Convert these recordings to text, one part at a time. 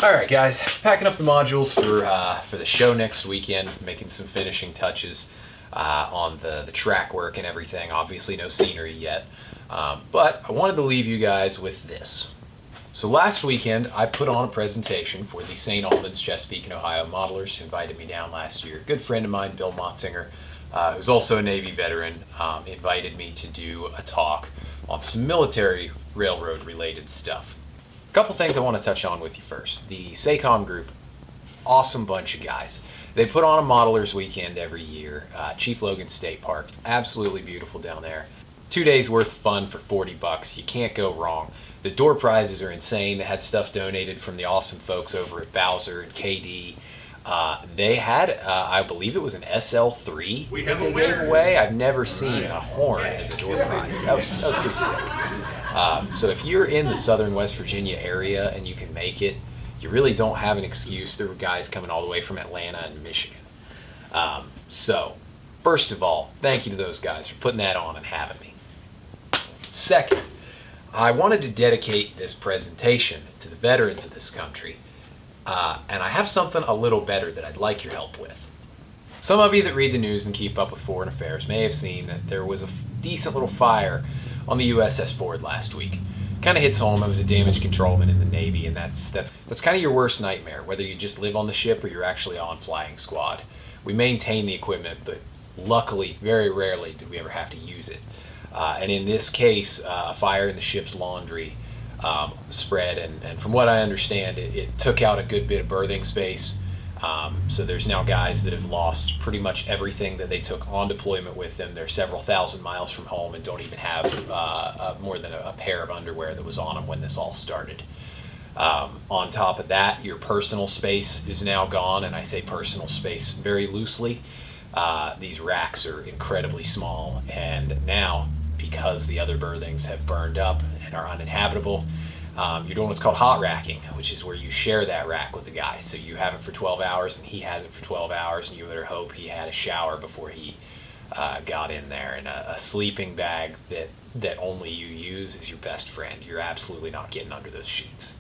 All right, guys, packing up the modules for the show next weekend, making some finishing touches on the track work and everything. Obviously, no scenery yet, but I wanted to leave you guys with this. So last weekend, I put on a presentation for the St. Albans, Chesapeake and Ohio modelers who invited me down last year. A good friend of mine, Bill Motzinger, who's also a Navy veteran, invited me to do a talk on some military railroad-related stuff. A couple things I want to touch on with you first. The SACOM group, awesome bunch of guys. They put on a modelers weekend every year. Chief Logan State Park. It's absolutely beautiful down there. 2 days worth of fun for $40. You can't go wrong. The door prizes are insane. They had stuff donated from the awesome folks over at Bowser and KD. They had, I believe it was an SL3 that they gave away. I've never seen a horn as a door prize. That was pretty sick. So if you're in the southern West Virginia area and you can make it, you really don't have an excuse. There were guys coming all the way from Atlanta and Michigan. So first of all, thank you to those guys for putting that on and having me. Second, I wanted to dedicate this presentation to the veterans of this country, and I have something a little better that I'd like your help with. Some of you that read the news and keep up with foreign affairs may have seen that there was a decent little fire on the USS Ford last week. Kind of hits home. I was a damage controlman in the Navy, and that's kind of your worst nightmare, whether you just live on the ship or you're actually on flying squad. We maintain the equipment, but luckily, very rarely did we ever have to use it. And in this case, a fire in the ship's laundry spread, and from what I understand, it took out a good bit of berthing space. So there's now guys that have lost pretty much everything that they took on deployment with them. They're several thousand miles from home and don't even have more than a pair of underwear that was on them when this all started. On top of that, your personal space is now gone, and I say personal space very loosely. These racks are incredibly small, and now, because the other berthings have burned up and are uninhabitable, you're doing what's called hot racking, which is where you share that rack with a guy. So you have it for 12 hours and he has it for 12 hours, and you better hope he had a shower before he got in there. And a sleeping bag that only you use is your best friend. You're absolutely not getting under those sheets.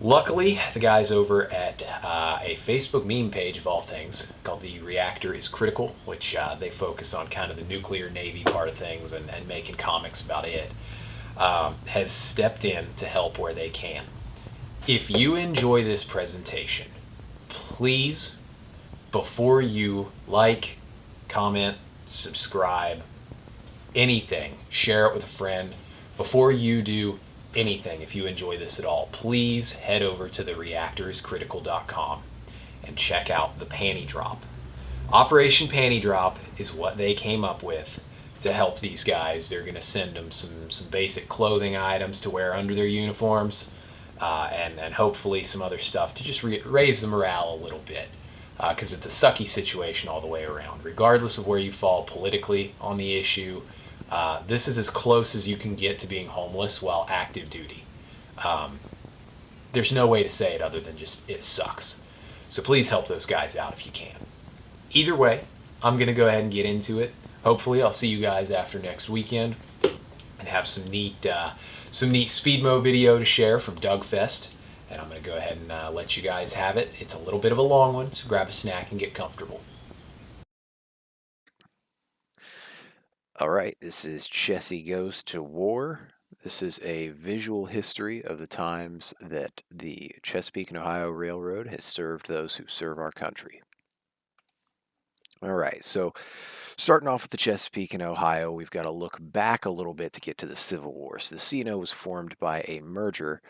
Luckily, the guys over at a Facebook meme page, of all things, called The Reactor is Critical, which they focus on kind of the nuclear Navy part of things and making comics about it, has stepped in to help where they can. If you enjoy this presentation, please, before you like, comment, subscribe, anything, share it with a friend. Before you do anything, if you enjoy this at all, please head over to thereactoriscritical.com and check out the panty drop. Operation Panty Drop is what they came up with to help these guys. They're going to send them some basic clothing items to wear under their uniforms, and hopefully some other stuff to just raise the morale a little bit, because it's a sucky situation all the way around. Regardless of where you fall politically on the issue, this is as close as you can get to being homeless while active duty. There's no way to say it other than just it sucks. So please help those guys out if you can. Either way, I'm going to go ahead and get into it. Hopefully I'll see you guys after next weekend and have some neat Speedmo video to share from Dougfest. And I'm going to go ahead and let you guys have it. It's a little bit of a long one, so grab a snack and get comfortable. All right, this is Chessie Goes to War. This is a visual history of the times that the Chesapeake and Ohio Railroad has served those who serve our country. All right, so starting off with the Chesapeake and Ohio, we've got to look back a little bit to get to the Civil War. So the C&O was formed by a merger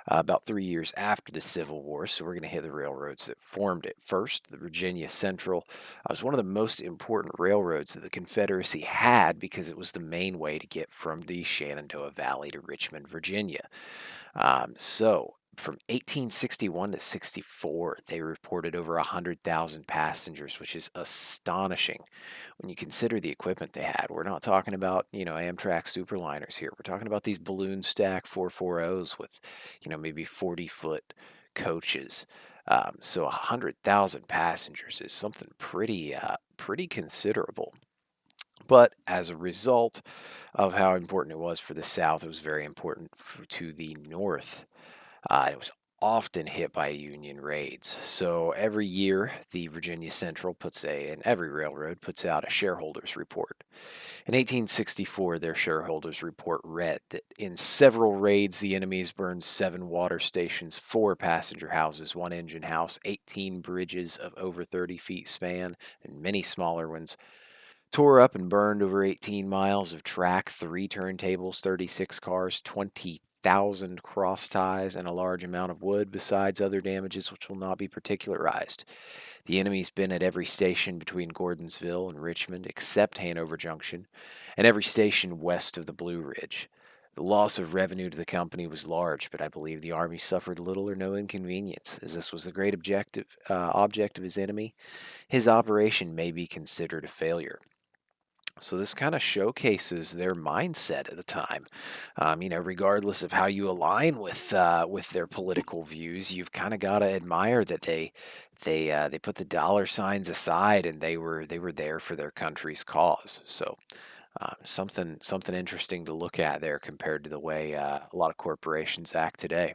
about 3 years after the Civil War, so we're going to hit the railroads that formed it. First, the Virginia Central was one of the most important railroads that the Confederacy had because it was the main way to get from the Shenandoah Valley to Richmond, Virginia. From 1861 to 64, they reported over 100,000 passengers, which is astonishing when you consider the equipment they had. We're not talking about, Amtrak superliners here. We're talking about these balloon stack 440s with, maybe 40-foot coaches. So 100,000 passengers is something pretty considerable. But as a result of how important it was for the South, it was very important to the North. It was often hit by Union raids. So every year, the Virginia Central and every railroad puts out a shareholders report. In 1864, their shareholders report read that in several raids, the enemies burned 7 water stations, 4 passenger houses, 1 engine house, 18 bridges of over 30 feet span, and many smaller ones, tore up and burned over 18 miles of track, 3 turntables, 36 cars, 20,000 cross ties, and a large amount of wood, besides other damages which will not be particularized. The enemy's been at every station between Gordonsville and Richmond, except Hanover Junction, and every station west of the Blue Ridge. The loss of revenue to the company was large, but I believe the Army suffered little or no inconvenience, as this was the great object of his enemy. His operation may be considered a failure. So this kind of showcases their mindset at the time. Regardless of how you align with their political views, you've kind of got to admire that they put the dollar signs aside and they were there for their country's cause. So something interesting to look at there compared to the way a lot of corporations act today.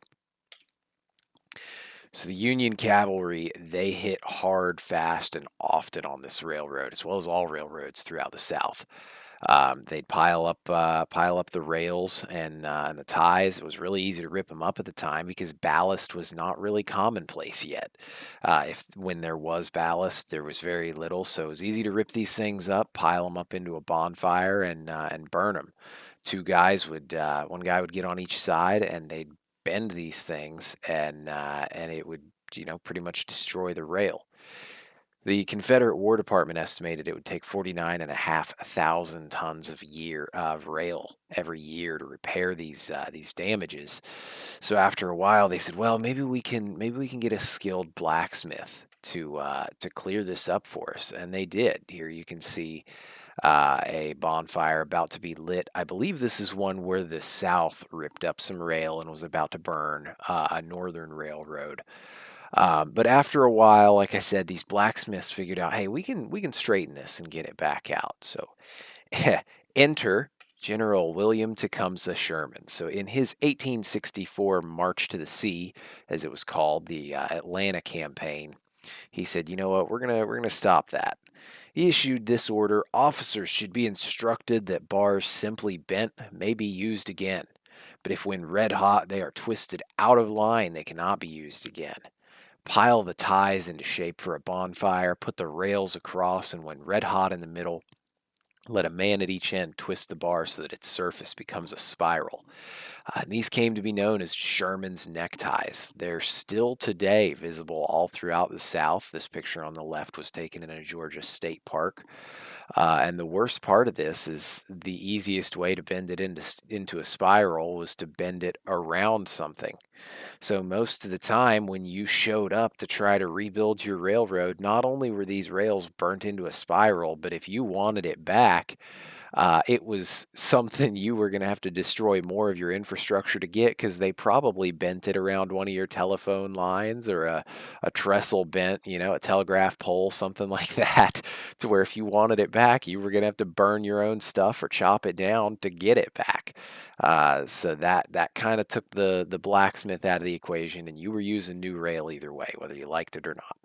So the Union cavalry, they hit hard, fast, and often on this railroad, as well as all railroads throughout the South. They'd pile up the rails and the ties. It was really easy to rip them up at the time because ballast was not really commonplace yet. If when there was ballast, there was very little, so it was easy to rip these things up, pile them up into a bonfire, and burn them. One guy would get on each side, and they'd bend these things, and it would pretty much destroy the rail. The Confederate War Department estimated it would take 49,500 tons of rail every year to repair these damages. So after a while, they said, "Well, maybe we can get a skilled blacksmith to clear this up for us," and they did. Here you can see a bonfire about to be lit. I believe this is one where the South ripped up some rail and was about to burn a northern railroad. But after a while, like I said, these blacksmiths figured out, hey, we can straighten this and get it back out. So enter General William Tecumseh Sherman. So in his 1864 March to the Sea, as it was called, the Atlanta campaign, he said, "You know what? We're gonna stop that." He issued this order: officers should be instructed that bars simply bent may be used again, but if when red hot they are twisted out of line, they cannot be used again. Pile the ties into shape for a bonfire, put the rails across, and when red hot in the middle, let a man at each end twist the bar so that its surface becomes a spiral. And these came to be known as Sherman's neckties. They're still today visible all throughout the South. This picture on the left was taken in a Georgia state park. And the worst part of this is the easiest way to bend it into a spiral was to bend it around something. So most of the time when you showed up to try to rebuild your railroad, not only were these rails burnt into a spiral, but if you wanted it back, it was something you were going to have to destroy more of your infrastructure to get, because they probably bent it around one of your telephone lines or a trestle bent, a telegraph pole, something like that, to where if you wanted it back, you were going to have to burn your own stuff or chop it down to get it back. So that kind of took the blacksmith out of the equation, and you were using new rail either way, whether you liked it or not.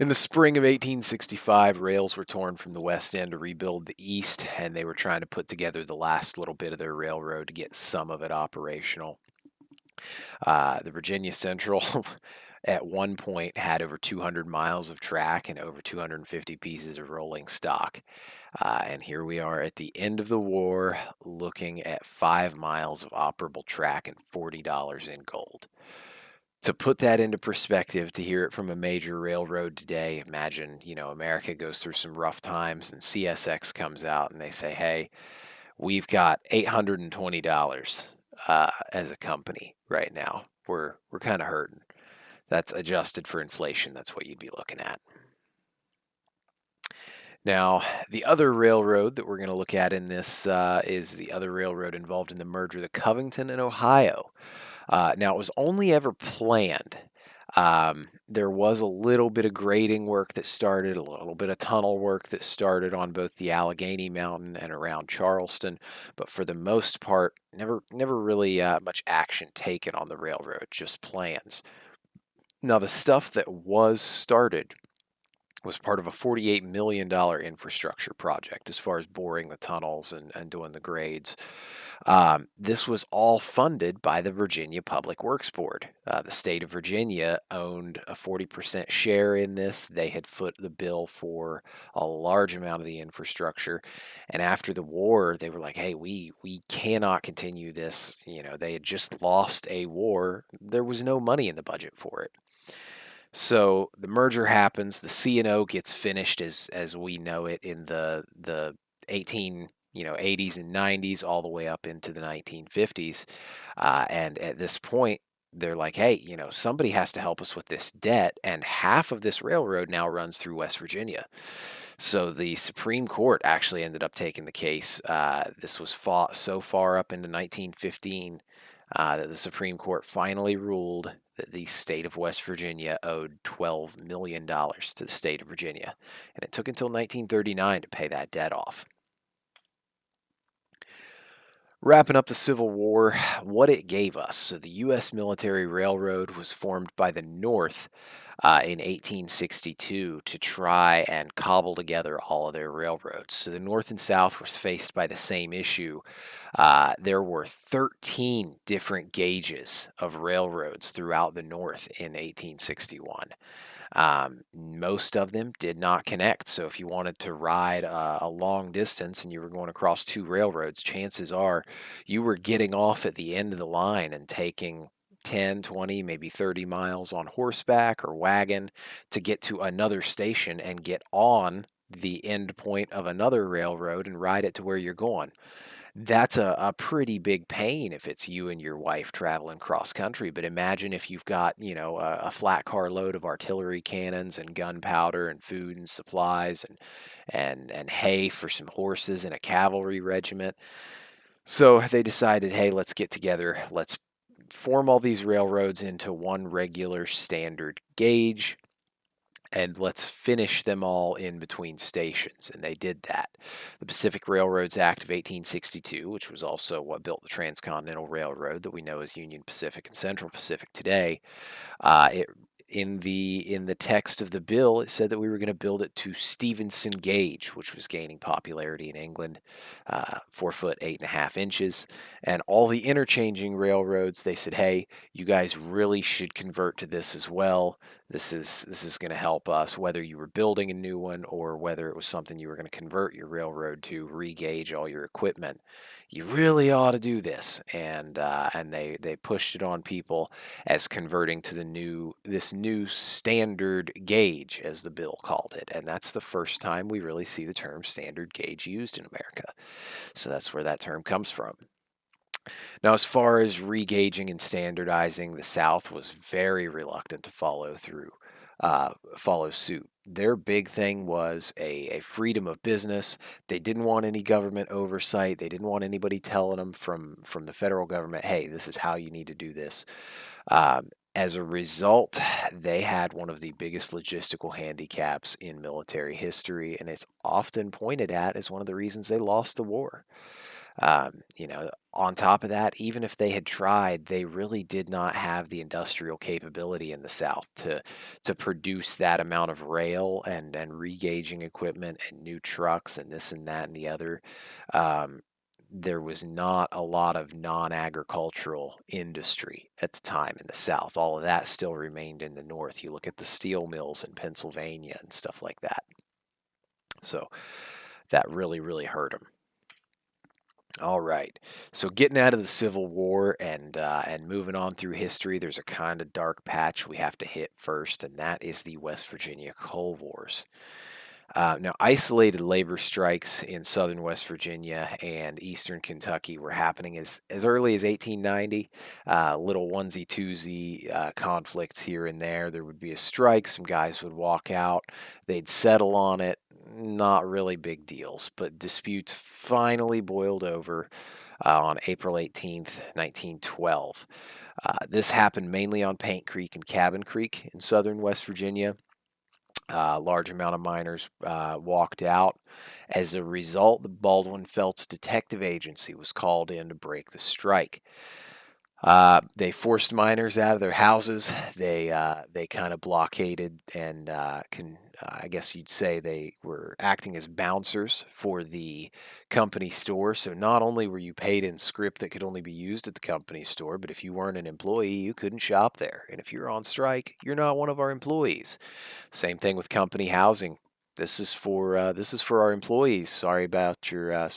In the spring of 1865, rails were torn from the west end to rebuild the east, and they were trying to put together the last little bit of their railroad to get some of it operational. The Virginia Central at one point had over 200 miles of track and over 250 pieces of rolling stock. And here we are at the end of the war looking at 5 miles of operable track and $40 in gold. To put that into perspective, to hear it from a major railroad today, imagine, America goes through some rough times and CSX comes out and they say, hey, we've got $820 as a company right now. We're kind of hurting. That's adjusted for inflation. That's what you'd be looking at. Now, the other railroad that we're going to look at in this is the other railroad involved in the merger, the Covington and Ohio. Now, it was only ever planned There was a little bit of grading work that started, a little bit of tunnel work that started on both the Allegheny Mountain and around Charleston, but for the most part, never really much action taken on the railroad, just plans. Now, the stuff that was started was part of a $48 million infrastructure project as far as boring the tunnels and doing the grades. This was all funded by the Virginia Public Works Board. The state of Virginia owned a 40% share in this. They had foot the bill for a large amount of the infrastructure. And after the war, they were like, hey, we cannot continue this. You know, they had just lost a war. There was no money in the budget for it. So the merger happens. The C&O gets finished as we know it in the 80s and 90s, all the way up into the 1950s. And at this point, they're like, hey, somebody has to help us with this debt, and half of this railroad now runs through West Virginia. So the Supreme Court actually ended up taking the case. This was fought so far up into 1915 that the Supreme Court finally ruled that the state of West Virginia owed $12 million to the state of Virginia. And it took until 1939 to pay that debt off. Wrapping up the Civil War, what it gave us. So the U.S. Military Railroad was formed by the North in 1862 to try and cobble together all of their railroads. So the North and South was faced by the same issue. There were 13 different gauges of railroads throughout the North in 1861. Most of them did not connect. So if you wanted to ride a long distance and you were going across two railroads, chances are you were getting off at the end of the line and taking 10, 20, maybe 30 miles on horseback or wagon to get to another station and get on the end point of another railroad and ride it to where you're going. That's a pretty big pain if it's you and your wife traveling cross country. But imagine if you've got, a flat car load of artillery cannons and gunpowder and food and supplies and hay for some horses and a cavalry regiment. So they decided, hey, let's get together. Let's form all these railroads into one regular standard gauge, and let's finish them all in between stations. And they did that. The Pacific Railroads Act of 1862, which was also what built the Transcontinental Railroad that we know as Union Pacific and Central Pacific today, it in the text of the bill, it said that we were going to build it to Stevenson gauge, which was gaining popularity in England, 4 foot 8.5 inches. And all the interchanging railroads, they said, "Hey, you guys really should convert to this as well. This is going to help us, whether you were building a new one or whether it was something you were going to convert your railroad to re-gauge all your equipment. You really ought to do this." And they pushed it on people as converting to this new standard gauge, as the bill called it. And that's the first time we really see the term standard gauge used in America. So that's where that term comes from. Now, as far as regauging and standardizing, the South was very reluctant to follow suit. Their big thing was a freedom of business. They didn't want any government oversight. They didn't want anybody telling them from the federal government, hey, this is how you need to do this. As a result, they had one of the biggest logistical handicaps in military history, and it's often pointed at as one of the reasons they lost the war. On top of that, even if they had tried, they really did not have the industrial capability in the South to produce that amount of rail and regauging equipment and new trucks and this and that and the other. Um, there was not a lot of non-agricultural industry at the time in the South. All of that still remained in the North. You look at the steel mills in Pennsylvania and stuff like that. So that really, really hurt them. All right. So getting out of the Civil War and moving on through history, there's a kind of dark patch we have to hit first, and that is the West Virginia Coal Wars. Now, isolated labor strikes in southern West Virginia and eastern Kentucky were happening as early as 1890. Little onesie twosie conflicts here and there. There would be a strike, some guys would walk out, they'd settle on it. Not really big deals, but disputes finally boiled over. on April 18th, 1912. This happened mainly on Paint Creek and Cabin Creek in southern West Virginia. A large amount of miners walked out. As a result, the Baldwin Felts Detective Agency was called in to break the strike. They forced miners out of their houses. They kind of blockaded and I guess you'd say they were acting as bouncers for the company store. So not only were you paid in script that could only be used at the company store, but if you weren't an employee, you couldn't shop there. And if you're on strike, you're not one of our employees. Same thing with company housing. This is for our employees. Sorry about your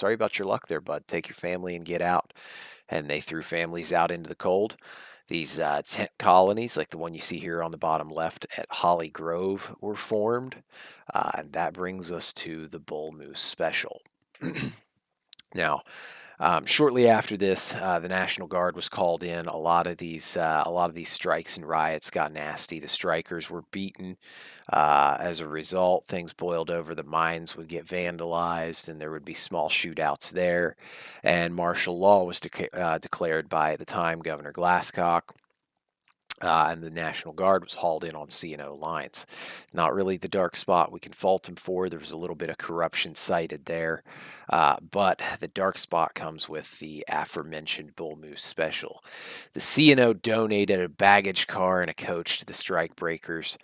luck there, bud. Take your family and get out. And they threw families out into the cold. These tent colonies, like the one you see here on the bottom left at Holly Grove, were formed. And that brings us to the Bull Moose Special. Now, shortly after this, the National Guard was called in. A lot of these strikes and riots got nasty. The strikers were beaten. As a result, things boiled over. The mines would get vandalized, and there would be small shootouts there. And martial law was declared by, at the time, Governor Glasscock. And the National Guard was hauled in on C&O lines. Not really the dark spot we can fault him for. There was a little bit of corruption cited there. But the dark spot comes with the aforementioned Bull Moose Special. The C&O donated a baggage car and a coach to the strike breakers.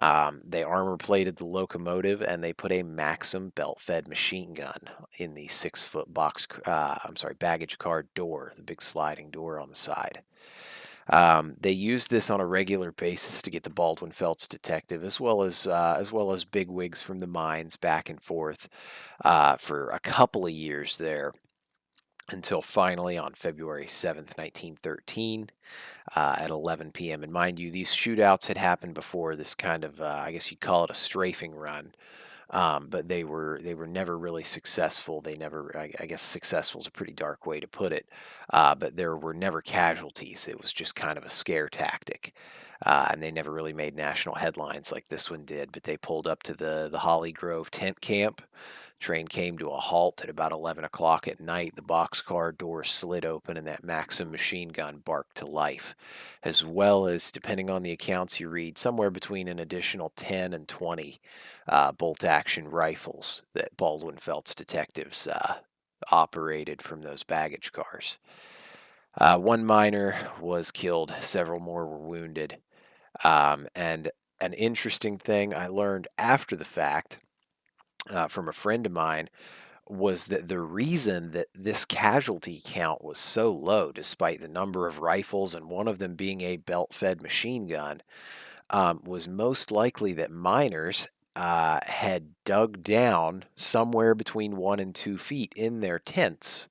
They armor plated the locomotive and they put a Maxim belt-fed machine gun in the 6-foot baggage car door, the big sliding door on the side. They used this on a regular basis to get the Baldwin Felts detective, as well as bigwigs from the mines back and forth for a couple of years there, until finally on February 7th, 1913, at 11 p.m. And mind you, these shootouts had happened before this kind of, I guess you'd call it a strafing run. But they were never really successful. They never, I guess, successful is a pretty dark way to put it. But there were never casualties. It was just kind of a scare tactic, and they never really made national headlines like this one did. But they pulled up to the Holly Grove tent camp. Train came to a halt at about 11 o'clock at night. The boxcar door slid open, and that Maxim machine gun barked to life, as well as, depending on the accounts you read, somewhere between an additional 10 and 20 bolt-action rifles that Baldwin Felts detectives operated from those baggage cars. One miner was killed, several more were wounded. And an interesting thing I learned after the fact from a friend of mine was that the reason that this casualty count was so low, despite the number of rifles and one of them being a belt-fed machine gun, was most likely that miners had dug down somewhere between 1 and 2 feet in their tents.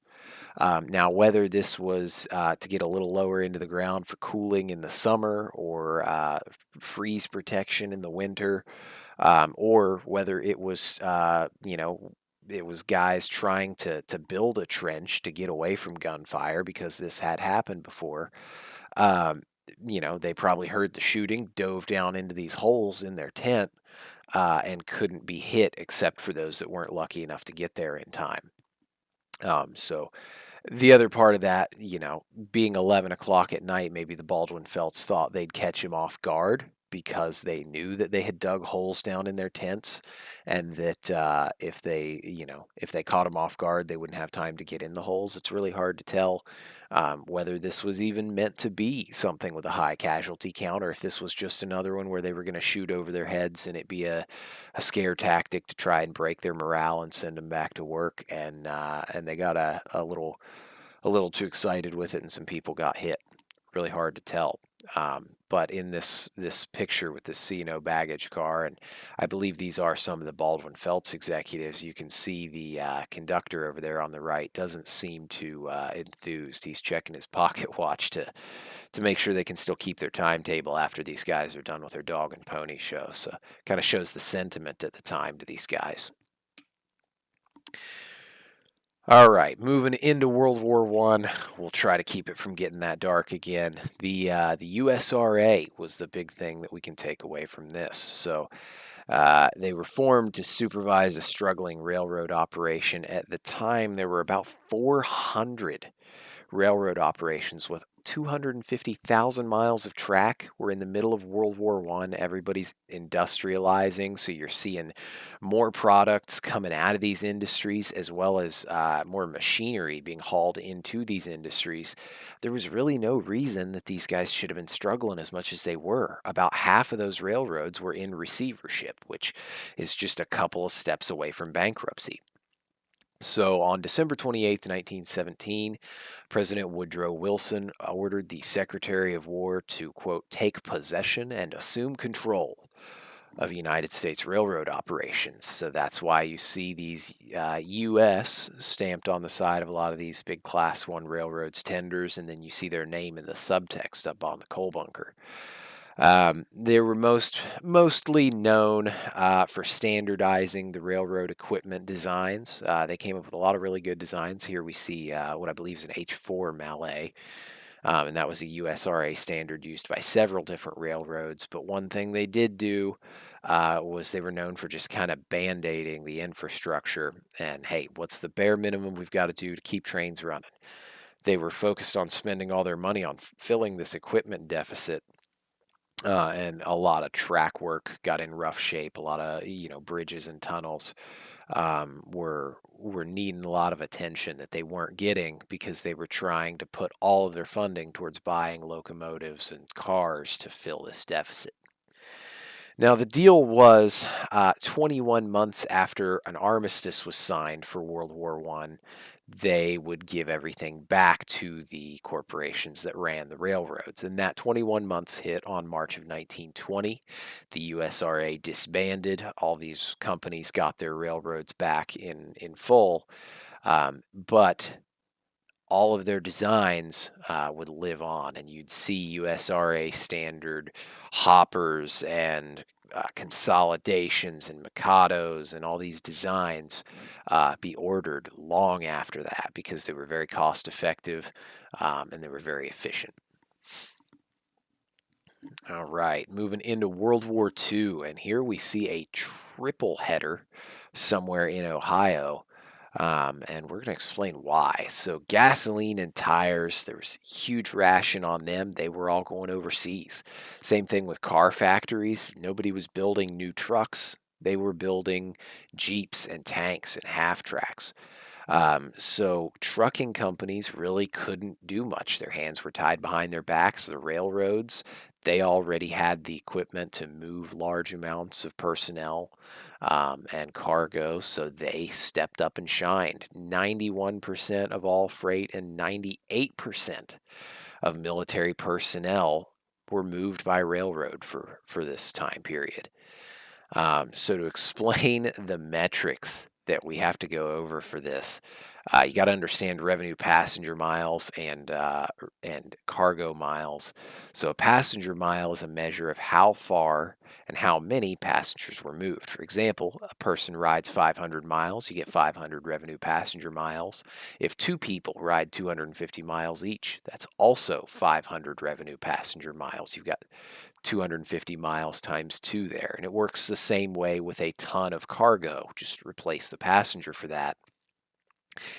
Now, whether this was to get a little lower into the ground for cooling in the summer or freeze protection in the winter, or whether it was, it was guys trying to build a trench to get away from gunfire because this had happened before. Um, they probably heard the shooting, dove down into these holes in their tent, and couldn't be hit except for those that weren't lucky enough to get there in time. So the other part of that, being 11 o'clock at night, maybe the Baldwin Felts thought they'd catch him off guard because they knew that they had dug holes down in their tents, and that if they caught him off guard, they wouldn't have time to get in the holes. It's really hard to tell whether this was even meant to be something with a high casualty count, or if this was just another one where they were going to shoot over their heads and it be a scare tactic to try and break their morale and send them back to work. And they got a little too excited with it, and some people got hit. Really hard to tell. But in this picture with this C&O baggage car, and I believe these are some of the Baldwin Felts executives, you can see the conductor over there on the right doesn't seem too enthused. He's checking his pocket watch to make sure they can still keep their timetable after these guys are done with their dog and pony show. So kind of shows the sentiment at the time to these guys. All right, moving into World War I, we'll try to keep it from getting that dark again. The USRA was the big thing that we can take away from this. So they were formed to supervise a struggling railroad operation. At the time, there were about 400 railroad operations with 250,000 miles of track. We're in the middle of World War One. Everybody's industrializing, so you're seeing more products coming out of these industries, as well as more machinery being hauled into these industries. There was really no reason that these guys should have been struggling as much as they were. About half of those railroads were in receivership, which is just a couple of steps away from bankruptcy. So on December 28th, 1917, President Woodrow Wilson ordered the Secretary of War to, quote, take possession and assume control of United States railroad operations. So that's why you see these U.S. stamped on the side of a lot of these big Class 1 railroads tenders, and then you see their name in the subtext up on the coal bunker. They were mostly known for standardizing the railroad equipment designs. They came up with a lot of really good designs. Here we see what I believe is an H4 Mallet, and that was a USRA standard used by several different railroads. But one thing they did do was they were known for just kind of band-aiding the infrastructure. And hey, what's the bare minimum we've got to do to keep trains running? They were focused on spending all their money on filling this equipment deficit. And a lot of track work got in rough shape. A lot of bridges and tunnels were needing a lot of attention that they weren't getting because they were trying to put all of their funding towards buying locomotives and cars to fill this deficit. Now, the deal was 21 months after an armistice was signed for World War One, they would give everything back to the corporations that ran the railroads. And that 21 months hit on March of 1920. The USRA disbanded. All these companies got their railroads back in full. But all of their designs would live on, and you'd see USRA standard hoppers and consolidations and Mikados and all these designs be ordered long after that because they were very cost effective and they were very efficient. All right, moving into World War II, and here we see a triple header somewhere in Ohio. And we're going to explain why. So gasoline and tires, there was huge ration on them. They were all going overseas. Same thing with car factories. Nobody was building new trucks. They were building Jeeps and tanks and half tracks. So trucking companies really couldn't do much. Their hands were tied behind their backs. The railroads, they already had the equipment to move large amounts of personnel and cargo, so they stepped up and shined. 91% of all freight and 98% of military personnel were moved by railroad for this time period. So to explain the metrics that we have to go over for this, you got to understand revenue passenger miles and cargo miles. So a passenger mile is a measure of how far and how many passengers were moved. For example, a person rides 500 miles, you get 500 revenue passenger miles. If two people ride 250 miles each, that's also 500 revenue passenger miles. You've got 250 miles times 2 there. And it works the same way with a ton of cargo. Just replace the passenger for that.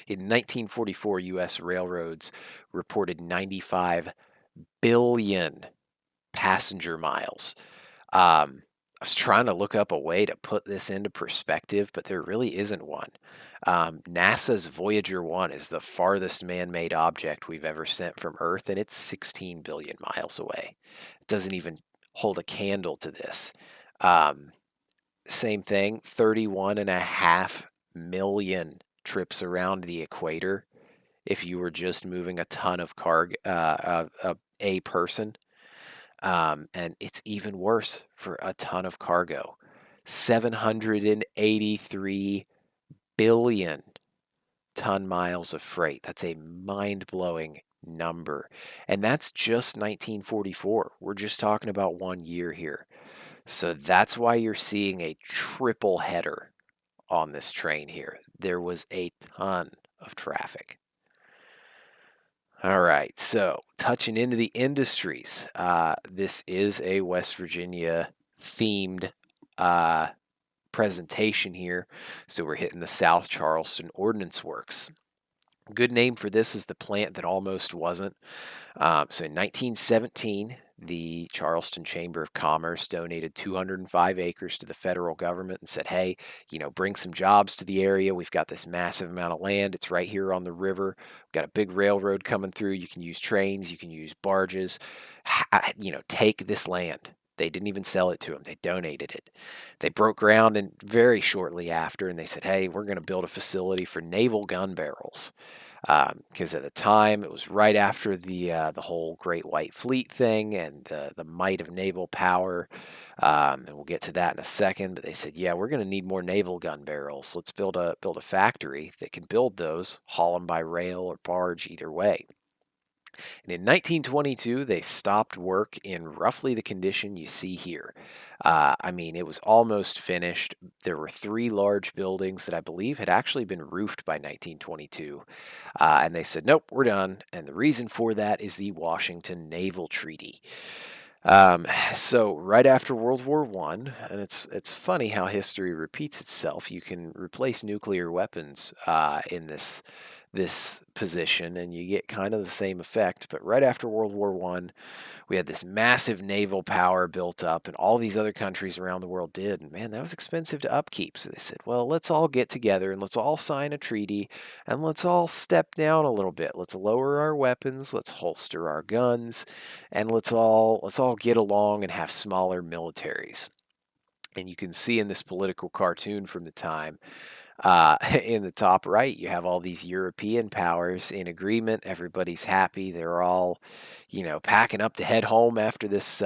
In 1944, U.S. railroads reported 95 billion passenger miles. I was trying to look up a way to put this into perspective, but there really isn't one. NASA's Voyager 1 is the farthest man-made object we've ever sent from Earth, and it's 16 billion miles away. It doesn't even hold a candle to this. Same thing, 31.5 million trips around the equator if you were just moving a ton of cargo, a person. And it's even worse for a ton of cargo. 783 billion ton miles of freight. That's a mind-blowing number. And that's just 1944. We're just talking about 1 year here. So that's why you're seeing a triple header on this train here. There was a ton of traffic. All right, so touching into the industries. This is a West Virginia themed presentation here. So we're hitting the South Charleston Ordnance Works. Good name for this is the plant that almost wasn't. So in 1917, the Charleston Chamber of Commerce donated 205 acres to the federal government and said, hey, bring some jobs to the area. We've got this massive amount of land. It's right here on the river. We've got a big railroad coming through. You can use trains, you can use barges. Take this land. They didn't even sell it to them. They donated it. They broke ground and very shortly after, and they said, hey, we're going to build a facility for naval gun barrels because at the time it was right after the whole Great White Fleet thing and the might of naval power, and we'll get to that in a second. But they said, yeah, we're going to need more naval gun barrels. Let's build a factory that can build those, haul them by rail or barge, either way. And in 1922, they stopped work in roughly the condition you see here. I mean, it was almost finished. There were three large buildings that I believe had actually been roofed by 1922. And they said, nope, we're done. And the reason for that is the Washington Naval Treaty. So right after World War One, and it's funny how history repeats itself. You can replace nuclear weapons in this position, and you get kind of the same effect. But right after World War One, we had this massive naval power built up, and all these other countries around the world did. And man, that was expensive to upkeep. So they said, well, let's all get together and let's all sign a treaty and let's all step down a little bit. Let's lower our weapons, let's holster our guns, and let's all get along and have smaller militaries. And you can see in this political cartoon from the time, in the top right, you have all these European powers in agreement. Everybody's happy. They're all, packing up to head home after this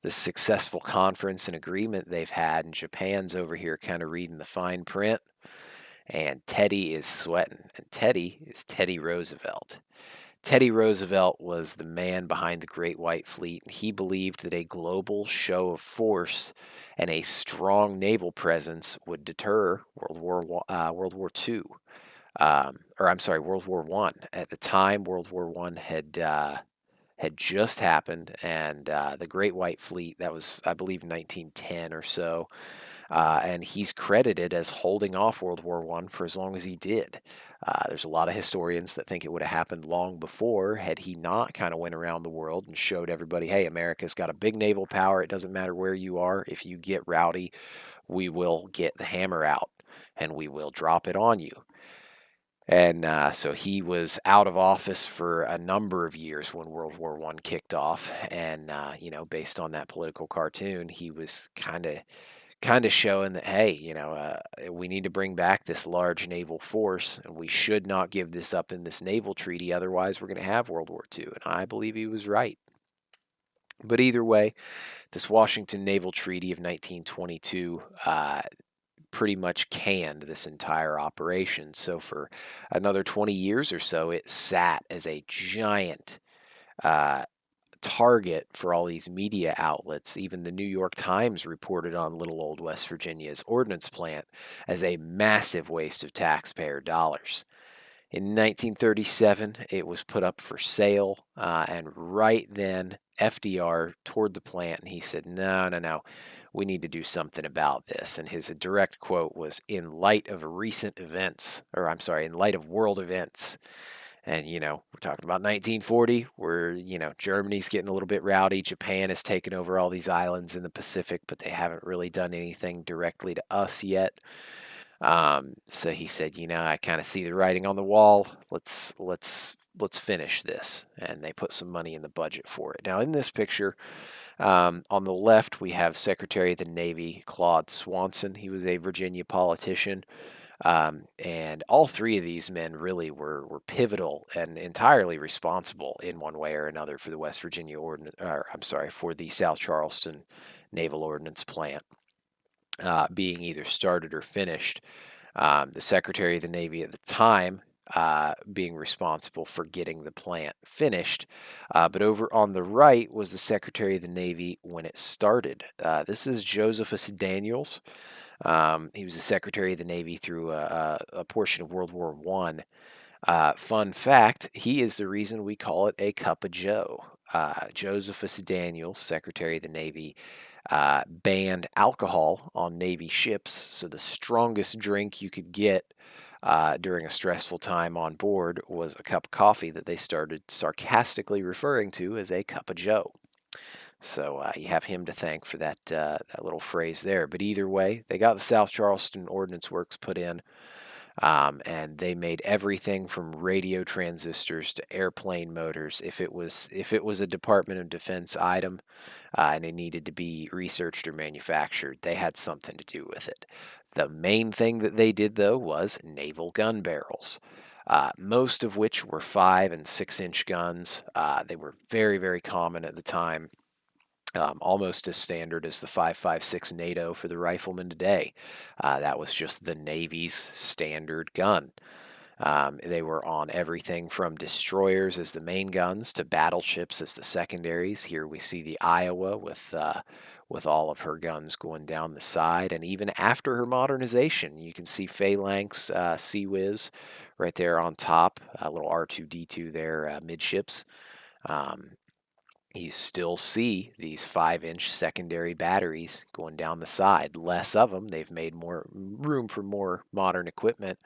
successful conference and agreement they've had. And Japan's over here, kind of reading the fine print. And Teddy is sweating. And Teddy is Teddy Roosevelt. Teddy Roosevelt was the man behind the Great White Fleet, and he believed that a global show of force and a strong naval presence would deter World War II, or I'm sorry, World War One. At the time, World War One had just happened, and the Great White Fleet, that was, I believe, 1910 or so, and he's credited as holding off World War One for as long as he did. There's a lot of historians that think it would have happened long before had he not kind of went around the world and showed everybody, hey, America's got a big naval power. It doesn't matter where you are. If you get rowdy, we will get the hammer out and we will drop it on you. And so he was out of office for a number of years when World War One kicked off. And based on that political cartoon, he was kind of showing that, hey, we need to bring back this large naval force, and we should not give this up in this naval treaty. Otherwise, we're going to have World War II. And I believe he was right. But either way, this Washington Naval Treaty of 1922 pretty much canned this entire operation. So for another 20 years or so, it sat as a giant uh, target for all these media outlets. Even the New York Times reported on little old West Virginia's ordnance plant as a massive waste of taxpayer dollars. In 1937, it was put up for sale, and right then, FDR toured the plant and he said, no, no, no, we need to do something about this. And his direct quote was, in light of recent events, or I'm sorry, in light of world events. And, we're talking about 1940, where, Germany's getting a little bit rowdy. Japan has taken over all these islands in the Pacific, but they haven't really done anything directly to us yet. So he said, I kind of see the writing on the wall. Let's finish this. And they put some money in the budget for it. Now, in this picture, on the left, we have Secretary of the Navy Claude Swanson. He was a Virginia politician. And all three of these men really were pivotal and entirely responsible in one way or another for the West Virginia ordnance, or I'm sorry, for the South Charleston Naval Ordnance Plant being either started or finished. The Secretary of the Navy at the time being responsible for getting the plant finished. But over on the right was the Secretary of the Navy when it started. This is Josephus Daniels. He was the Secretary of the Navy through a portion of World War One. Fun fact, he is the reason we call it a cup of Joe. Josephus Daniels, Secretary of the Navy, banned alcohol on Navy ships. So the strongest drink you could get during a stressful time on board was a cup of coffee that they started sarcastically referring to as a cup of joe. So you have him to thank for that little phrase there. But either way, they got the South Charleston Ordnance Works put in, and they made everything from radio transistors to airplane motors. If it was a Department of Defense item, and it needed to be researched or manufactured, they had something to do with it. The main thing that they did, though, was naval gun barrels, most of which were 5 and 6 inch guns. They were very, very common at the time. Almost as standard as the 5.56 NATO for the rifleman today. That was just the Navy's standard gun. They were on everything from destroyers as the main guns to battleships as the secondaries. Here we see the Iowa with all of her guns going down the side, and even after her modernization, you can see Phalanx Sea Whiz right there on top, a little R2D2 there midships. Um, you still see these 5 inch secondary batteries going down the side. Less of them. They've made more room for more modern equipment.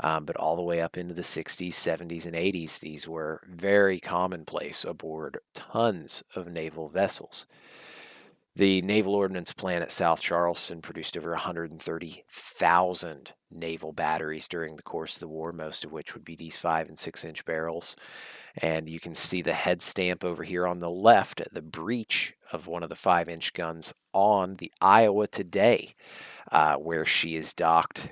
But all the way up into the 60s, 70s, and 80s, these were very commonplace aboard tons of naval vessels. The Naval Ordnance Plant at South Charleston produced over 130,000 naval batteries during the course of the war, most of which would be these 5 and 6 inch barrels. And you can see the head stamp over here on the left at the breech of one of the 5 inch guns on the Iowa today, where she is docked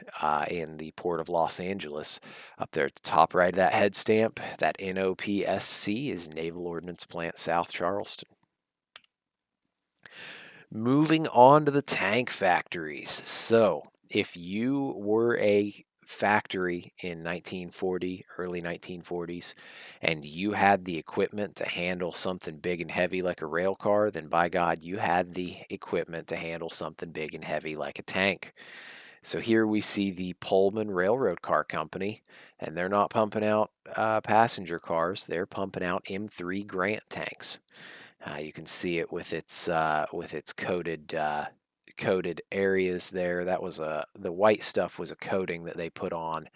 in the port of Los Angeles. Up there at the top right of that head stamp, that NOPSC is Naval Ordnance Plant South Charleston. Moving on to the tank factories. So, if you were a factory in 1940, early 1940s, and you had the equipment to handle something big and heavy like a rail car, then by God, you had the equipment to handle something big and heavy like a tank. So here we see the Pullman Railroad Car Company, and they're not pumping out passenger cars; they're pumping out M3 Grant tanks. You can see it with its coated areas there. That was the white stuff was a coating that they put on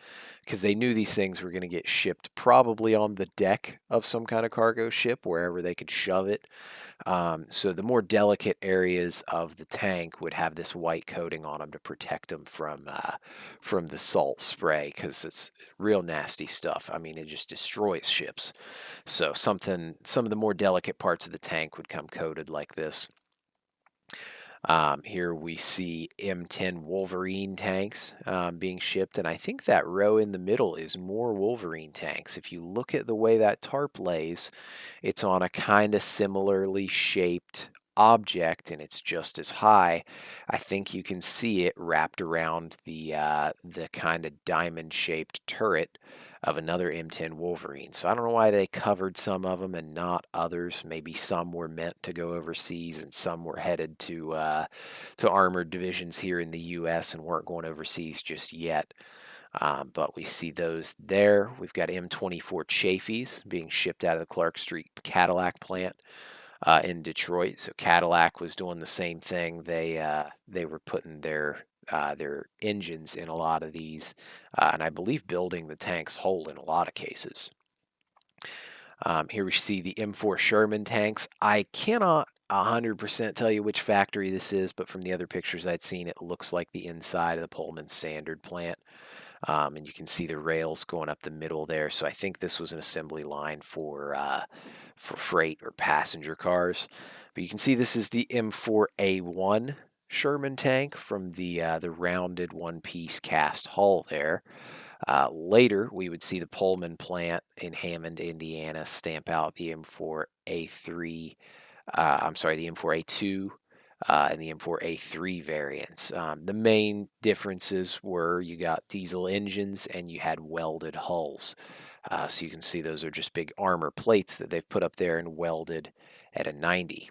because they knew these things were going to get shipped probably on the deck of some kind of cargo ship wherever they could shove it. So the more delicate areas of the tank would have this white coating on them to protect them from the salt spray because it's real nasty stuff. I mean, it just destroys ships. So some of the more delicate parts of the tank would come coated like this. Here we see M10 Wolverine tanks being shipped, and I think that row in the middle is more Wolverine tanks. If you look at the way that tarp lays, it's on a kind of similarly shaped object, and it's just as high. I think you can see it wrapped around the kind of diamond-shaped turret of another M10 Wolverine. So I don't know why they covered some of them and not others. Maybe some were meant to go overseas and some were headed to armored divisions here in the U.S. and weren't going overseas just yet. But we see those there. We've got M24 Chaffees being shipped out of the Clark Street Cadillac plant in Detroit. So Cadillac was doing the same thing. They were putting their engines in a lot of these, and I believe building the tanks whole in a lot of cases. Here we see the M4 Sherman tanks. I cannot 100% tell you which factory this is, but from the other pictures I'd seen, it looks like the inside of the Pullman Standard plant. And you can see the rails going up the middle there. So I think this was an assembly line for freight or passenger cars. But you can see this is the M4A1 Sherman tank from the rounded one-piece cast hull there. Later, we would see the Pullman plant in Hammond, Indiana, stamp out the M4A3. The M4A2 and the M4A3 variants. The main differences were you got diesel engines and you had welded hulls. So you can see those are just big armor plates that they've put up there and welded at a 90.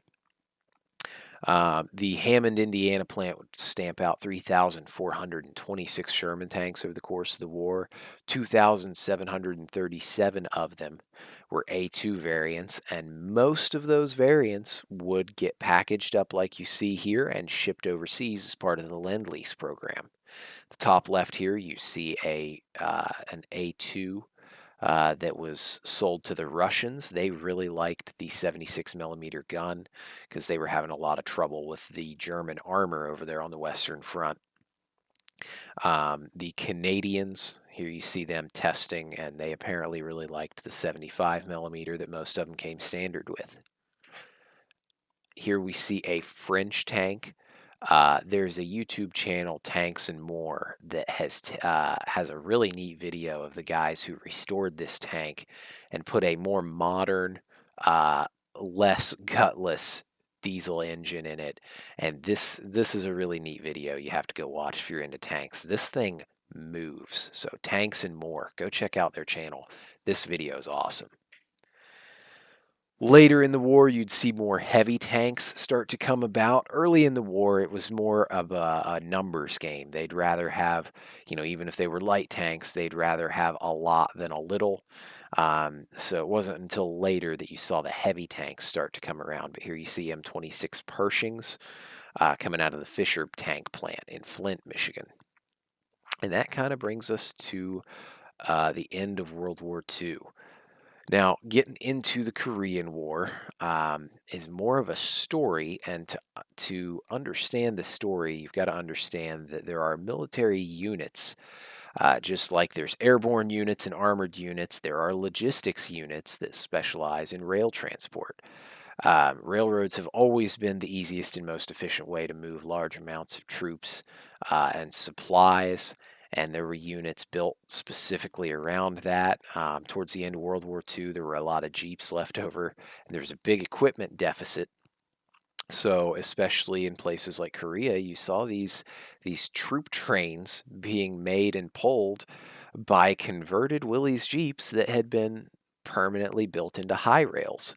The Hammond, Indiana plant would stamp out 3,426 Sherman tanks over the course of the war. 2,737 of them were A2 variants, and most of those variants would get packaged up like you see here and shipped overseas as part of the Lend-Lease program. The top left here, you see an A2 that was sold to the Russians. They really liked the 76 millimeter gun because they were having a lot of trouble with the German armor over there on the Western Front. The Canadians, here you see them testing, and they apparently really liked the 75 millimeter that most of them came standard with. Here we see a French tank. There's a YouTube channel, Tanks and More, that has a really neat video of the guys who restored this tank and put a more modern, uh, less gutless diesel engine in it. And this is a really neat video. You have to go watch if you're into tanks. This thing moves. So Tanks and More, go check out their channel. This video is awesome. Later in the war, you'd see more heavy tanks start to come about. Early in the war, it was more of a numbers game. They'd rather have, even if they were light tanks, they'd rather have a lot than a little. So it wasn't until later that you saw the heavy tanks start to come around. But here you see M26 Pershings coming out of the Fisher tank plant in Flint, Michigan. And that kind of brings us to the end of World War II. Now, getting into the Korean War is more of a story, and to understand the story, you've got to understand that there are military units. Just like there's airborne units and armored units, there are logistics units that specialize in rail transport. Railroads have always been the easiest and most efficient way to move large amounts of troops and supplies, and there were units built specifically around that. Towards the end of World War II, there were a lot of Jeeps left over, and there was a big equipment deficit. So, especially in places like Korea, you saw these troop trains being made and pulled by converted Willys Jeeps that had been permanently built into high rails.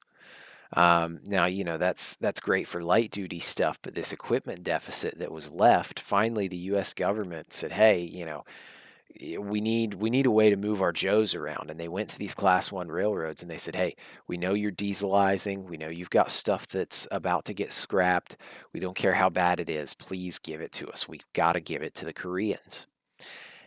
Now, that's great for light duty stuff, but this equipment deficit that was left, finally the U.S. government said, "Hey, we need a way to move our Joes around." And they went to these Class One railroads and they said, "Hey, we know you're dieselizing. We know you've got stuff that's about to get scrapped. We don't care how bad it is. Please give it to us. We've got to give it to the Koreans."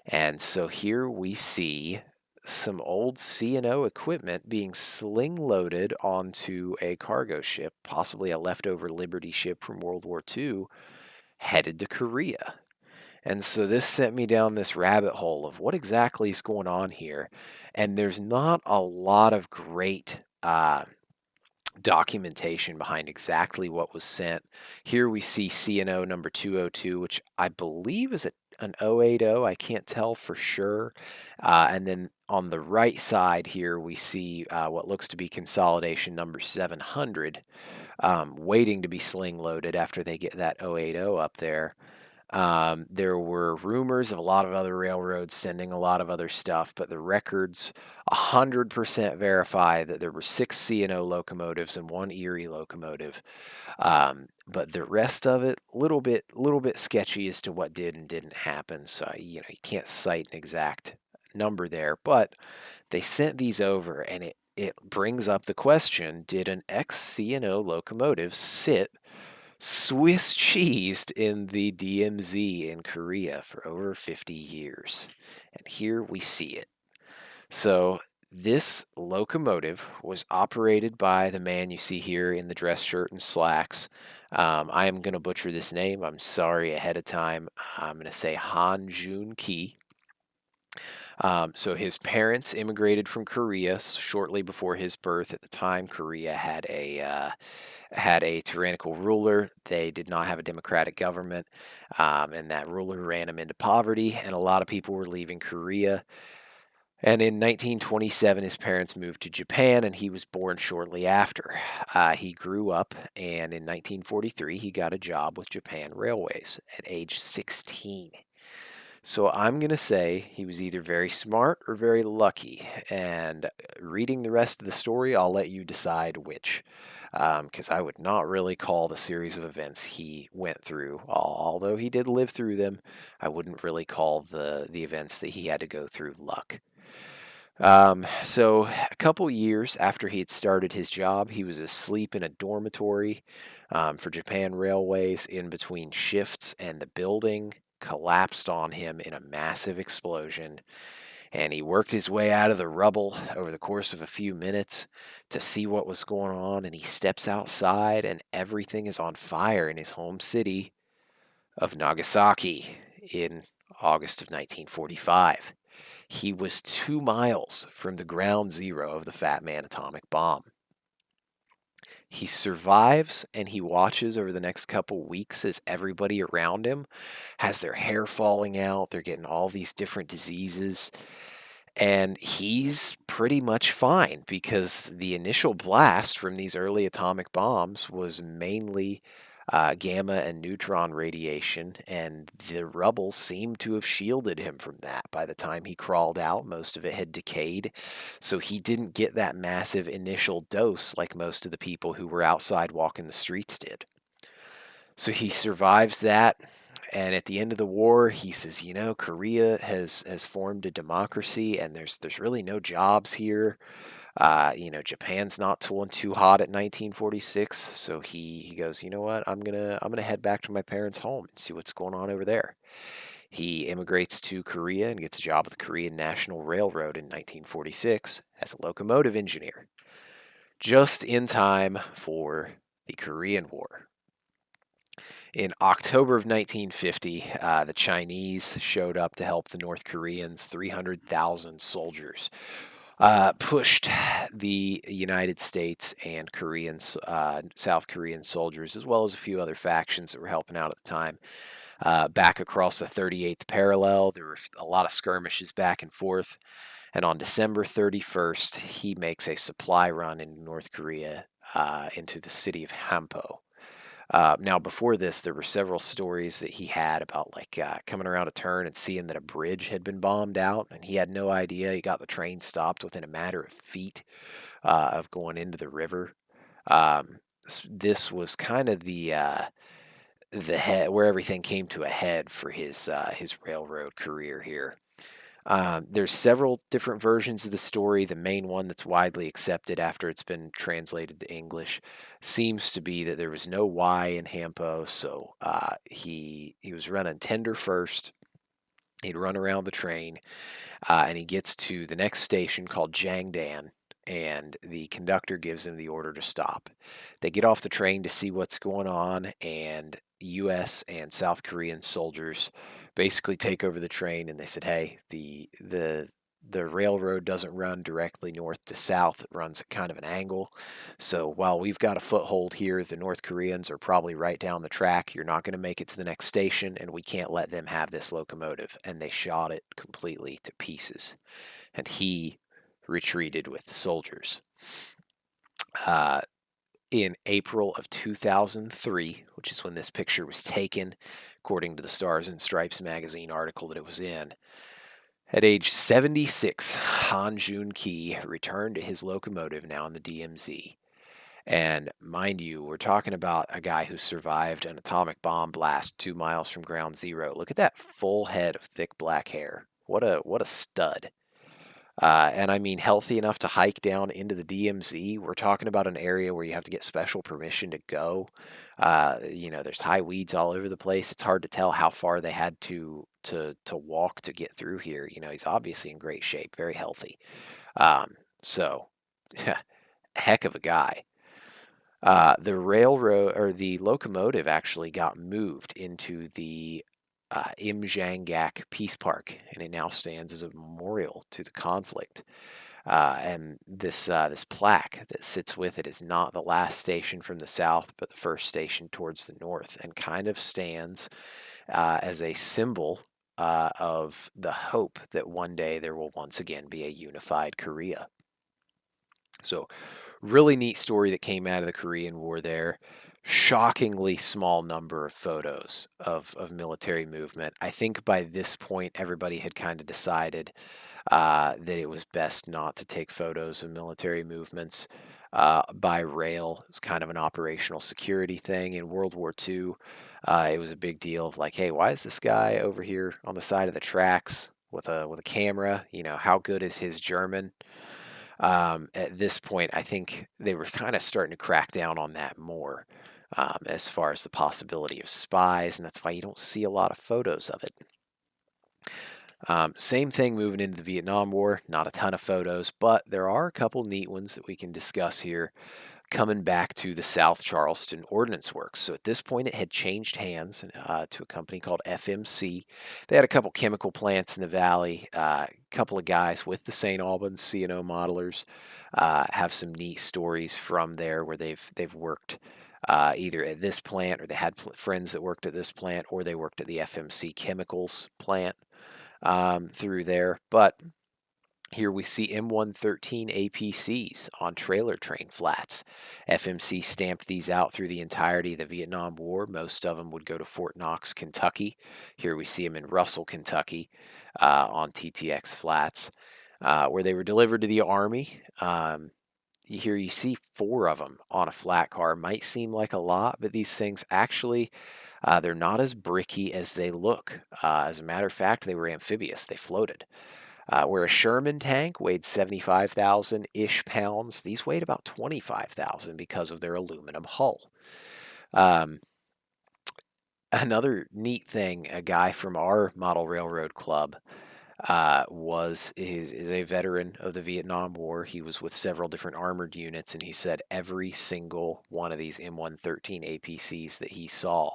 And so here we see some old C&O equipment being sling loaded onto a cargo ship, possibly a leftover Liberty ship from World War II, headed to Korea. And so this sent me down this rabbit hole of what exactly is going on here. And there's not a lot of great documentation behind exactly what was sent. Here we see CNO number 202, which I believe is an 080. I can't tell for sure. And then on the right side here, we see what looks to be consolidation number 700, waiting to be sling loaded after they get that 080 up there. There were rumors of a lot of other railroads sending a lot of other stuff, but the records 100% verify that there were 6 C&O locomotives and 1 Erie locomotive. But the rest of it, little bit sketchy as to what did and didn't happen. So you can't cite an exact number there, but they sent these over, and it brings up the question: did an ex C&O locomotive sit Swiss cheesed in the DMZ in Korea for over 50 years? And here we see it. So this locomotive was operated by the man you see here in the dress shirt and slacks. I am going to butcher this name. I'm sorry ahead of time. I'm going to say Han Jun Ki. So his parents immigrated from Korea shortly before his birth. At the time, Korea had a tyrannical ruler. They did not have a democratic government, and that ruler ran them into poverty, and a lot of people were leaving Korea. And in 1927, his parents moved to Japan, and he was born shortly after. He grew up, and in 1943, he got a job with Japan Railways at age 16. So I'm going to say he was either very smart or very lucky. And reading the rest of the story, I'll let you decide which. Because I would not really call the series of events he went through, although he did live through them, I wouldn't really call the events that he had to go through luck. So a couple years after he had started his job, he was asleep in a dormitory for Japan Railways in between shifts, and the building collapsed on him in a massive explosion, and he worked his way out of the rubble over the course of a few minutes to see what was going on. And he steps outside, and everything is on fire in his home city of Nagasaki in August of 1945. He was 2 miles from the ground zero of the Fat Man atomic bomb. He survives, and he watches over the next couple weeks as everybody around him has their hair falling out. They're getting all these different diseases. And he's pretty much fine because the initial blast from these early atomic bombs was mainly gamma and neutron radiation, and the rubble seemed to have shielded him from that. By the time he crawled out, most of it had decayed, so he didn't get that massive initial dose like most of the people who were outside walking the streets did. So he survives that. And at the end of the war, he says, Korea has formed a democracy, and there's really no jobs here. Japan's not doing too hot at 1946, so he goes, you know what, I'm gonna head back to my parents' home and see what's going on over there. He immigrates to Korea and gets a job with the Korean National Railroad in 1946 as a locomotive engineer, just in time for the Korean War. In October of 1950, the Chinese showed up to help the North Koreans. 300,000 soldiers pushed the United States and South Korean soldiers, as well as a few other factions that were helping out at the time, back across the 38th parallel. There were a lot of skirmishes back and forth. And on December 31st, he makes a supply run in North Korea into the city of Hampo. Now, before this, there were several stories that he had about coming around a turn and seeing that a bridge had been bombed out, and he had no idea. He got the train stopped within a matter of feet of going into the river. This was kind of the head where everything came to a head for his railroad career here. There's several different versions of the story. The main one that's widely accepted after it's been translated to English seems to be that there was no Y in Hampo, so he was running tender first. He'd run around the train, and he gets to the next station called Jangdan, and the conductor gives him the order to stop. They get off the train to see what's going on, and U.S. and South Korean soldiers basically take over the train, and they said, "Hey, the railroad doesn't run directly north to south; it runs at kind of an angle. So while we've got a foothold here, the North Koreans are probably right down the track. You're not going to make it to the next station, and we can't let them have this locomotive." And they shot it completely to pieces, and he retreated with the soldiers. Uh, in April of 2003, which is when this picture was taken, according to the Stars and Stripes magazine article that it was in, at age 76, Han Jun-ki returned to his locomotive now in the DMZ. And mind you, we're talking about a guy who survived an atomic bomb blast 2 miles from ground zero. Look at that full head of thick black hair. What a stud. And I mean, healthy enough to hike down into the DMZ. We're talking about an area where you have to get special permission to go. There's high weeds all over the place. It's hard to tell how far they had to walk to get through here. He's obviously in great shape, very healthy. So, heck of a guy. The railroad or the locomotive actually got moved into the Imjangak Peace Park, and it now stands as a memorial to the conflict. And this plaque that sits with it is not the last station from the south, but the first station towards the north, and kind of stands as a symbol of the hope that one day there will once again be a unified Korea. So, really neat story that came out of the Korean War there. Shockingly small number of photos of military movement. I think by this point, everybody had kind of decided that it was best not to take photos of military movements by rail. It was kind of an operational security thing. In World War II, it was a big deal of like, hey, why is this guy over here on the side of the tracks with a camera? How good is his German? At this point, I think they were kind of starting to crack down on that more. as far as the possibility of spies, and that's why you don't see a lot of photos of it. Same thing moving into the Vietnam War, not a ton of photos, but there are a couple neat ones that we can discuss here coming back to the South Charleston Ordnance Works. So at this point, it had changed hands to a company called FMC. They had a couple chemical plants in the valley. A couple of guys with the St. Albans C&O modelers have some neat stories from there where they've worked either at this plant, or they had friends that worked at this plant, or they worked at the FMC chemicals plant through there. But here we see M113 APCs on trailer train flats. FMC stamped these out through the entirety of the Vietnam War. Most of them would go to Fort Knox, Kentucky. Here we see them in Russell, Kentucky on TTX flats, where they were delivered to the Army. Here you see 4 of them on a flat car. Might seem like a lot, but these things actually, they're not as bricky as they look. As a matter of fact, they were amphibious. They floated. Where a Sherman tank weighed 75,000-ish pounds, these weighed about 25,000 because of their aluminum hull. Um, Another neat thing, a guy from our model railroad club is a veteran of the Vietnam War. He was with several different armored units, and he said every single one of these M113 APCs that he saw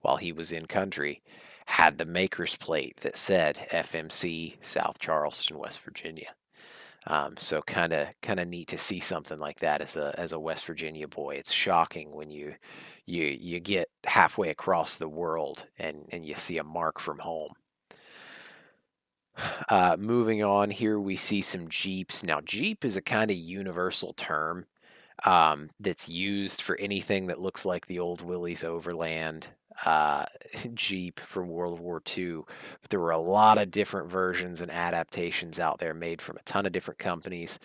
while he was in country had the maker's plate that said FMC, South Charleston, West Virginia. So kind of neat to see something like that as a West Virginia boy. It's shocking when you get halfway across the world and you see a mark from home. Moving on here, we see some Jeeps. Now, Jeep is a kind of universal term that's used for anything that looks like the old Willys Overland Jeep from World War II. But there were a lot of different versions and adaptations out there made from a ton of different companies.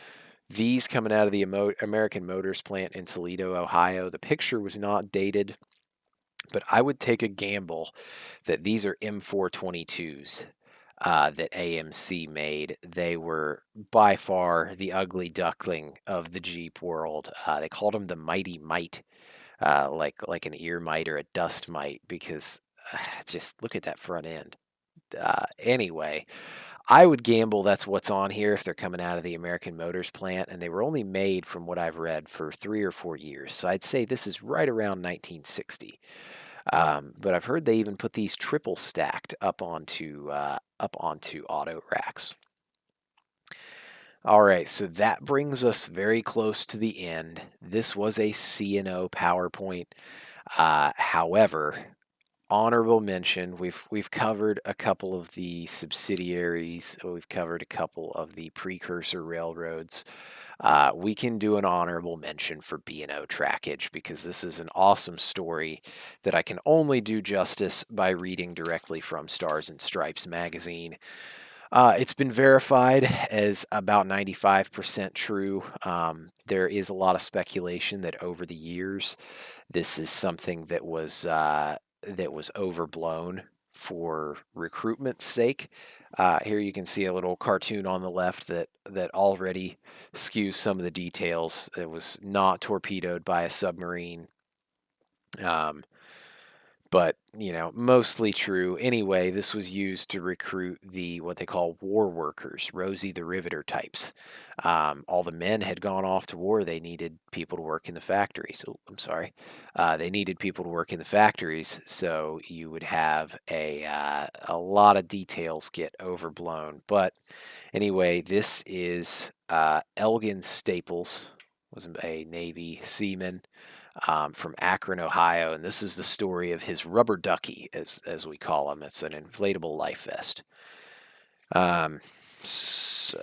These coming out of the American Motors plant in Toledo, Ohio. The picture was not dated, but I would take a gamble that these are M422s that AMC made. They were by far the ugly duckling of the Jeep world. They called them the Mighty Mite, like an ear mite or a dust mite, because just look at that front end. Anyway, I would gamble that's what's on here if they're coming out of the American Motors plant, and they were only made, from what I've read, for 3 or 4 years. So I'd say this is right around 1960. But I've heard they even put these triple stacked up onto auto racks. All right, so that brings us very close to the end. This was a C&O PowerPoint. However, honorable mention, we've covered a couple of the subsidiaries. We've covered a couple of the precursor railroads. We can do an honorable mention for B&O trackage, because this is an awesome story that I can only do justice by reading directly from Stars and Stripes magazine. It's been verified as about 95% true. There is a lot of speculation that over the years, this is something that was overblown for recruitment's sake. Here you can see a little cartoon on the left that already skews some of the details. It was not torpedoed by a submarine. But mostly true. Anyway, this was used to recruit what they call war workers, Rosie the Riveter types. All the men had gone off to war. They needed people to work in the factories. Oh, I'm sorry. They needed people to work in the factories, so you would have a lot of details get overblown. But anyway, this is Elgin Staples, was a Navy seaman. From Akron, Ohio, and this is the story of his rubber ducky, as we call him. It's an inflatable life vest. So,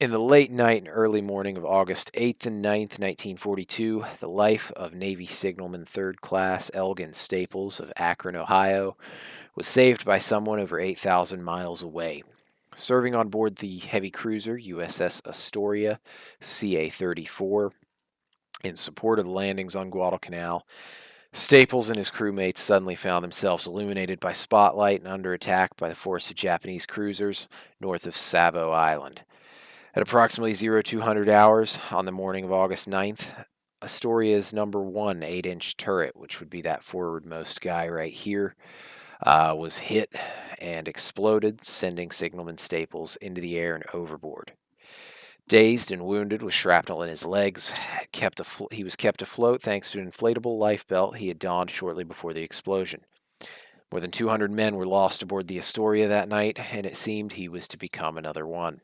in the late night and early morning of August 8th and 9th, 1942, the life of Navy Signalman 3rd Class Elgin Staples of Akron, Ohio, was saved by someone over 8,000 miles away. Serving on board the heavy cruiser USS Astoria CA-34 in support of the landings on Guadalcanal, Staples and his crewmates suddenly found themselves illuminated by spotlight and under attack by the force of Japanese cruisers north of Savo Island. At approximately 0200 hours on the morning of August 9th, Astoria's number one 8-inch turret, which would be that forwardmost guy right here, was hit and exploded, sending Signalman Staples into the air and overboard. Dazed and wounded with shrapnel in his legs, he was kept afloat thanks to an inflatable life belt he had donned shortly before the explosion. More than 200 men were lost aboard the Astoria that night, and it seemed he was to become another one.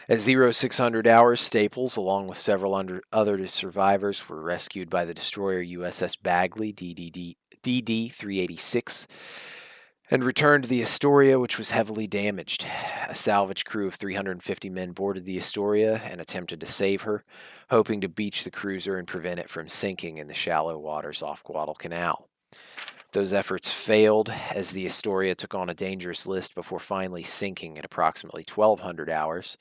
At 0600 hours, Staples, along with several other survivors, were rescued by the destroyer USS Bagley, DD-386, and returned to the Astoria, which was heavily damaged. A salvage crew of 350 men boarded the Astoria and attempted to save her, hoping to beach the cruiser and prevent it from sinking in the shallow waters off Guadalcanal. Those efforts failed as the Astoria took on a dangerous list before finally sinking at approximately 1200 hours,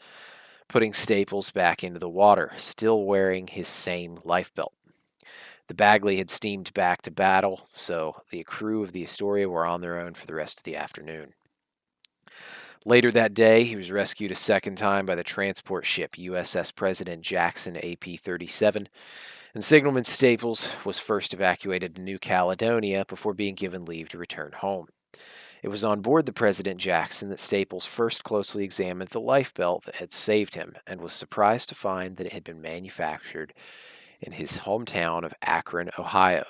putting Staples back into the water, still wearing his same life belt. The Bagley had steamed back to battle, so the crew of the Astoria were on their own for the rest of the afternoon. Later that day, he was rescued a second time by the transport ship USS President Jackson AP-37, and Signalman Staples was first evacuated to New Caledonia before being given leave to return home. It was on board the President Jackson that Staples first closely examined the life belt that had saved him and was surprised to find that it had been manufactured in his hometown of Akron, Ohio,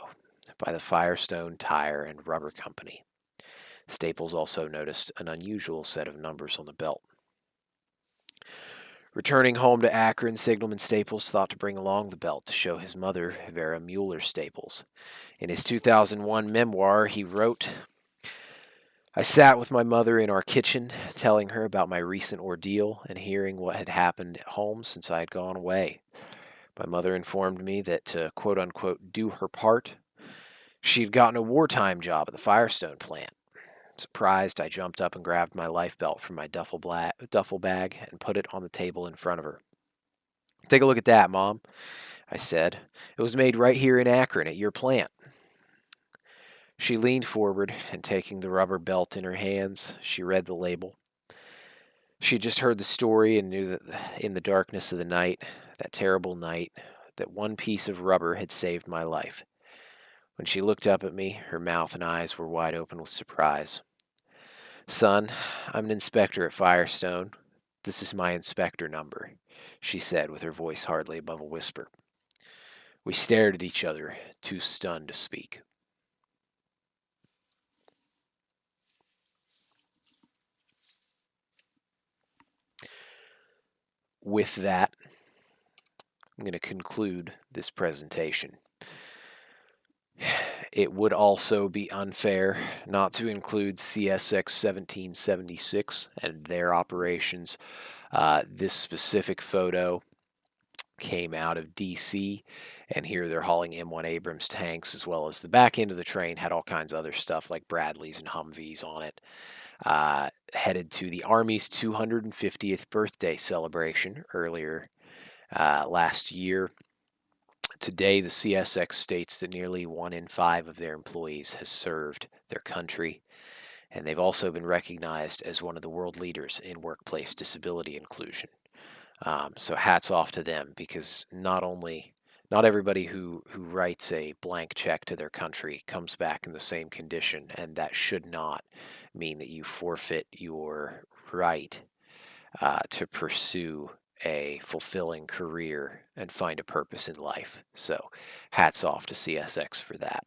by the Firestone Tire and Rubber Company. Staples also noticed an unusual set of numbers on the belt. Returning home to Akron, Signalman Staples thought to bring along the belt to show his mother, Vera Mueller Staples. In his 2001 memoir, he wrote, "I sat with my mother in our kitchen, telling her about my recent ordeal and hearing what had happened at home since I had gone away. My mother informed me that to quote-unquote do her part, she had gotten a wartime job at the Firestone plant. Surprised, I jumped up and grabbed my life belt from my duffel bag and put it on the table in front of her. 'Take a look at that, Mom,' I said. 'It was made right here in Akron at your plant.' She leaned forward, and taking the rubber belt in her hands, she read the label. She had just heard the story and knew that in the darkness of the night, that terrible night, that one piece of rubber had saved my life. When she looked up at me, her mouth and eyes were wide open with surprise. 'Son, I'm an inspector at Firestone. This is my inspector number,' she said with her voice hardly above a whisper. We stared at each other, too stunned to speak. With that, I'm going to conclude this presentation. It would also be unfair not to include CSX 1776 and their operations. This specific photo came out of DC, and here they're hauling M1 Abrams tanks, as well as the back end of the train had all kinds of other stuff like Bradleys and Humvees on it. Headed to the Army's 250th birthday celebration earlier last year. Today, the CSX states that nearly 1 in 5 of their employees has served their country, and they've also been recognized as one of the world leaders in workplace disability inclusion. So hats off to them, because not everybody who writes a blank check to their country comes back in the same condition, and that should not mean that you forfeit your right to pursue a fulfilling career and find a purpose in life. So hats off to CSX for that.